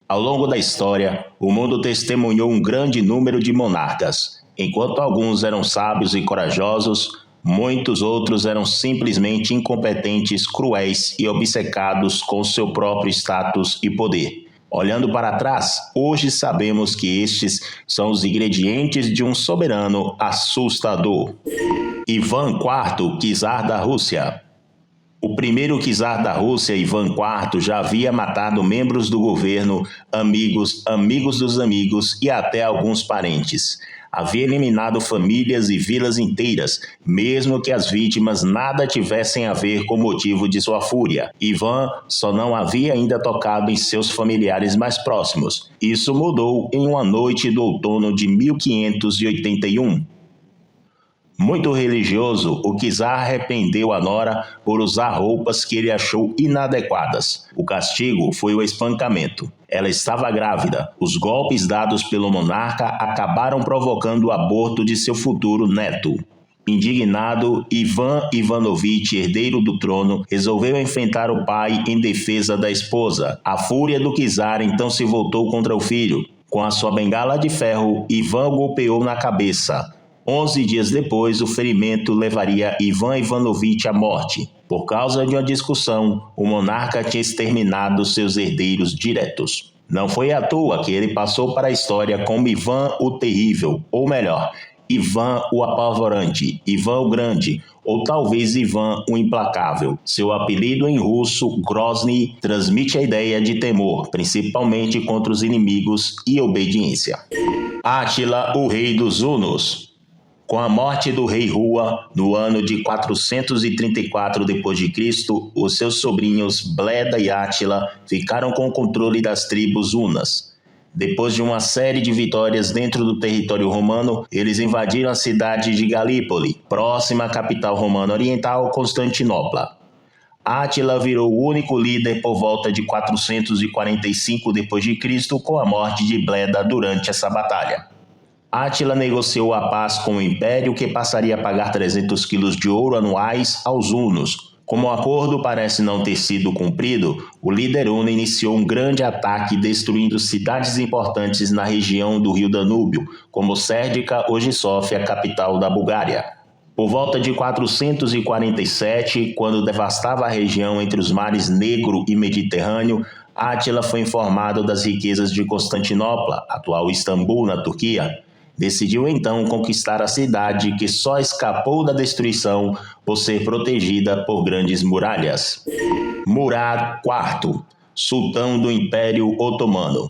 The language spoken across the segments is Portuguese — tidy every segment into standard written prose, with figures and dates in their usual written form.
Ao longo da história, o mundo testemunhou um grande número de monarcas. Enquanto alguns eram sábios e corajosos, muitos outros eram simplesmente incompetentes, cruéis e obcecados com seu próprio status e poder. Olhando para trás, hoje sabemos que estes são os ingredientes de um soberano assustador. Ivan IV, czar da Rússia. O primeiro czar da Rússia, Ivan IV, já havia matado membros do governo, amigos dos amigos e até alguns parentes. Havia eliminado famílias e vilas inteiras, mesmo que as vítimas nada tivessem a ver com o motivo de sua fúria. Ivan só não havia ainda tocado em seus familiares mais próximos. Isso mudou em uma noite do outono de 1581. Muito religioso, o czar arrependeu a nora por usar roupas que ele achou inadequadas. O castigo foi o espancamento. Ela estava grávida. Os golpes dados pelo monarca acabaram provocando o aborto de seu futuro neto. Indignado, Ivan Ivanovich, herdeiro do trono, resolveu enfrentar o pai em defesa da esposa. A fúria do czar então se voltou contra o filho. Com a sua bengala de ferro, Ivan o golpeou na cabeça. 11 dias depois, o ferimento levaria Ivan Ivanovich à morte. Por causa de uma discussão, o monarca tinha exterminado seus herdeiros diretos. Não foi à toa que ele passou para a história como Ivan o Terrível, ou melhor, Ivan o Apavorante, Ivan o Grande, ou talvez Ivan o Implacável. Seu apelido em russo, Grozny, transmite a ideia de temor, principalmente contra os inimigos e obediência. Átila, o rei dos hunos. Com a morte do rei Hua, no ano de 434 d.C., os seus sobrinhos Bleda e Átila ficaram com o controle das tribos hunas. Depois de uma série de vitórias dentro do território romano, eles invadiram a cidade de Galípoli, próxima à capital romana oriental, Constantinopla. Átila virou o único líder por volta de 445 d.C., com a morte de Bleda durante essa batalha. Átila negociou a paz com o Império, que passaria a pagar 300 quilos de ouro anuais aos hunos. Como o acordo parece não ter sido cumprido, o líder huno iniciou um grande ataque, destruindo cidades importantes na região do rio Danúbio, como Sérdica, hoje Sófia, capital da Bulgária. Por volta de 447, quando devastava a região entre os mares Negro e Mediterrâneo, Átila foi informado das riquezas de Constantinopla, atual Istambul, na Turquia. Decidiu então conquistar a cidade, que só escapou da destruição por ser protegida por grandes muralhas. Murad IV, sultão do Império Otomano.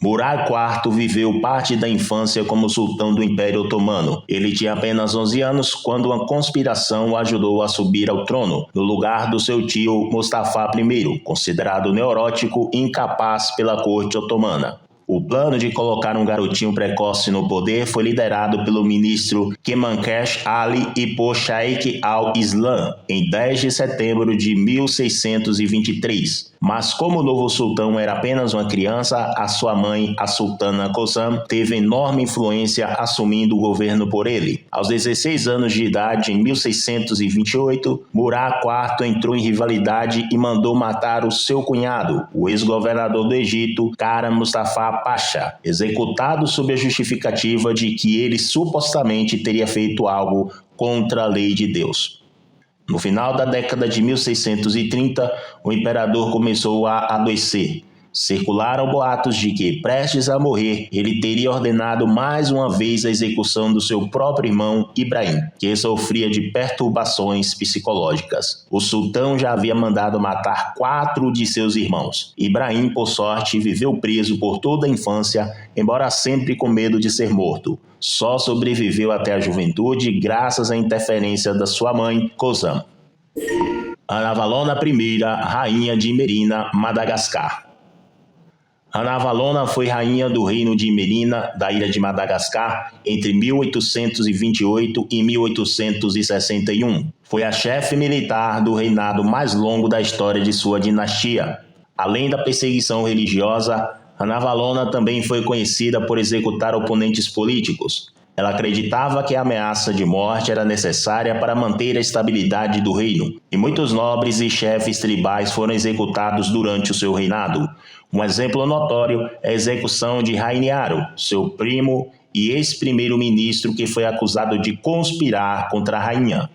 Murad IV viveu parte da infância como sultão do Império Otomano. Ele tinha apenas 11 anos quando uma conspiração o ajudou a subir ao trono, no lugar do seu tio Mustafa I, considerado neurótico e incapaz pela corte otomana. O plano de colocar um garotinho precoce no poder foi liderado pelo ministro Kemankesh Ali e por Sheikh al-Islam em 10 de setembro de 1623. Mas como o novo sultão era apenas uma criança, a sua mãe, a sultana Kosam, teve enorme influência assumindo o governo por ele. Aos 16 anos de idade, em 1628, Murad IV entrou em rivalidade e mandou matar o seu cunhado, o ex-governador do Egito, Kara Mustafa Pasha, executado sob a justificativa de que ele supostamente teria feito algo contra a lei de Deus. No final da década de 1630, o imperador começou a adoecer. Circularam boatos de que, prestes a morrer, ele teria ordenado mais uma vez a execução do seu próprio irmão Ibrahim, que sofria de perturbações psicológicas. O sultão já havia mandado matar 4 de seus irmãos. Ibrahim, por sorte, viveu preso por toda a infância, embora sempre com medo de ser morto. Só sobreviveu até a juventude graças à interferência da sua mãe, Kosam. Anavalona I, rainha de Merina, Madagascar. Anavalona foi rainha do reino de Merina, da ilha de Madagascar, entre 1828 e 1861. Foi a chefe militar do reinado mais longo da história de sua dinastia. Além da perseguição religiosa, Anavalona também foi conhecida por executar oponentes políticos. Ela acreditava que a ameaça de morte era necessária para manter a estabilidade do reino, e muitos nobres e chefes tribais foram executados durante o seu reinado. Um exemplo notório é a execução de Rainiero, seu primo e ex-primeiro-ministro que foi acusado de conspirar contra a rainha.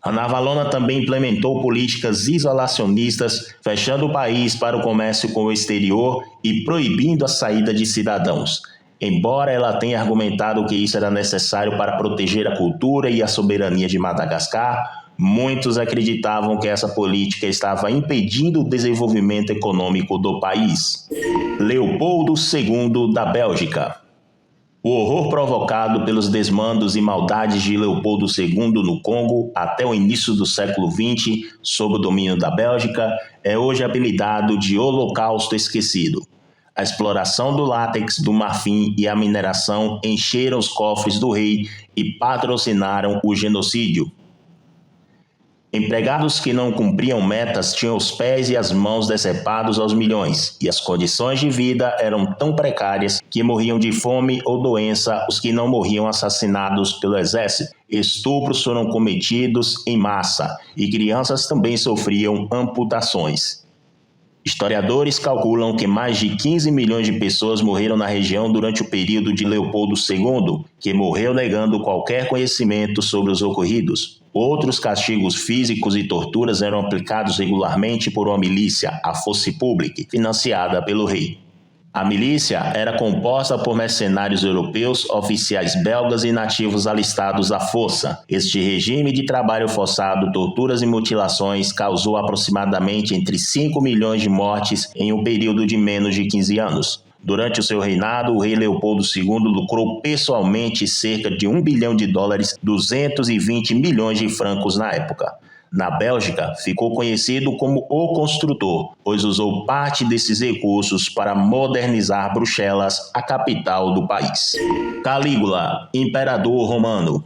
Ranavalona também implementou políticas isolacionistas, fechando o país para o comércio com o exterior e proibindo a saída de cidadãos. Embora ela tenha argumentado que isso era necessário para proteger a cultura e a soberania de Madagascar, muitos acreditavam que essa política estava impedindo o desenvolvimento econômico do país. Leopoldo II da Bélgica. O horror provocado pelos desmandos e maldades de Leopoldo II no Congo até o início do século XX, sob o domínio da Bélgica, é hoje apelidado de Holocausto Esquecido. A exploração do látex, do marfim e a mineração encheram os cofres do rei e patrocinaram o genocídio. Empregados que não cumpriam metas tinham os pés e as mãos decepados aos milhões, e as condições de vida eram tão precárias que morriam de fome ou doença os que não morriam assassinados pelo exército. Estupros foram cometidos em massa, e crianças também sofriam amputações. Historiadores calculam que mais de 15 milhões de pessoas morreram na região durante o período de Leopoldo II, que morreu negando qualquer conhecimento sobre os ocorridos. Outros castigos físicos e torturas eram aplicados regularmente por uma milícia, a Force Publique, financiada pelo rei. A milícia era composta por mercenários europeus, oficiais belgas e nativos alistados à força. Este regime de trabalho forçado, torturas e mutilações causou aproximadamente entre 5 milhões de mortes em um período de menos de 15 anos. Durante o seu reinado, o rei Leopoldo II lucrou pessoalmente cerca de $1 bilhão, 220 milhões de francos na época. Na Bélgica, ficou conhecido como o construtor, pois usou parte desses recursos para modernizar Bruxelas, a capital do país. Calígula, imperador romano.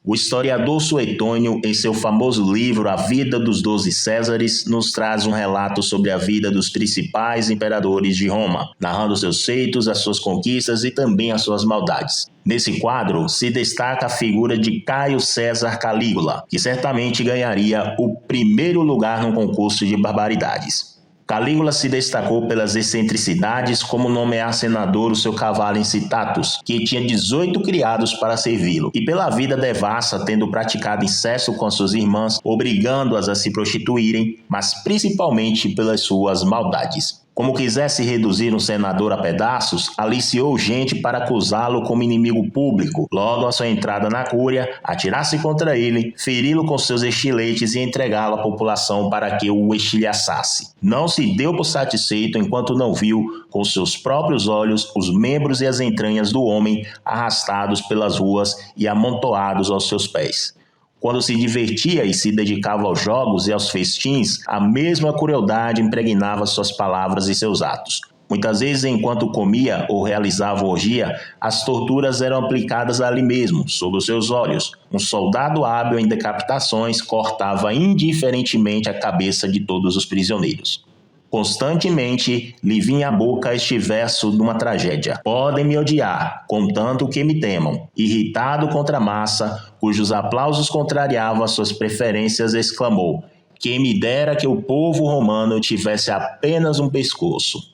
O historiador Suetônio, em seu famoso livro A Vida dos 12 Césares, nos traz um relato sobre a vida dos principais imperadores de Roma, narrando seus feitos, as suas conquistas e também as suas maldades. Nesse quadro, se destaca a figura de Caio César Calígula, que certamente ganharia o primeiro lugar no concurso de barbaridades. Calígula se destacou pelas excentricidades, como nomear senador o seu cavalo Incitatus, que tinha 18 criados para servi-lo, e pela vida devassa, tendo praticado incesto com suas irmãs, obrigando-as a se prostituírem, mas principalmente pelas suas maldades. Como quisesse reduzir um senador a pedaços, aliciou gente para acusá-lo como inimigo público. Logo à sua entrada na cúria, atirar-se contra ele, feri-lo com seus estiletes e entregá-lo à população para que o estilhaçasse. Não se deu por satisfeito enquanto não viu, com seus próprios olhos, os membros e as entranhas do homem arrastados pelas ruas e amontoados aos seus pés. Quando se divertia e se dedicava aos jogos e aos festins, a mesma crueldade impregnava suas palavras e seus atos. Muitas vezes, enquanto comia ou realizava orgia, as torturas eram aplicadas ali mesmo, sob os seus olhos. Um soldado hábil em decapitações cortava indiferentemente a cabeça de todos os prisioneiros. Constantemente lhe vinha à boca este verso de uma tragédia. Podem me odiar, contanto que me temam. Irritado contra a massa, cujos aplausos contrariavam as suas preferências, exclamou: quem me dera que o povo romano tivesse apenas um pescoço.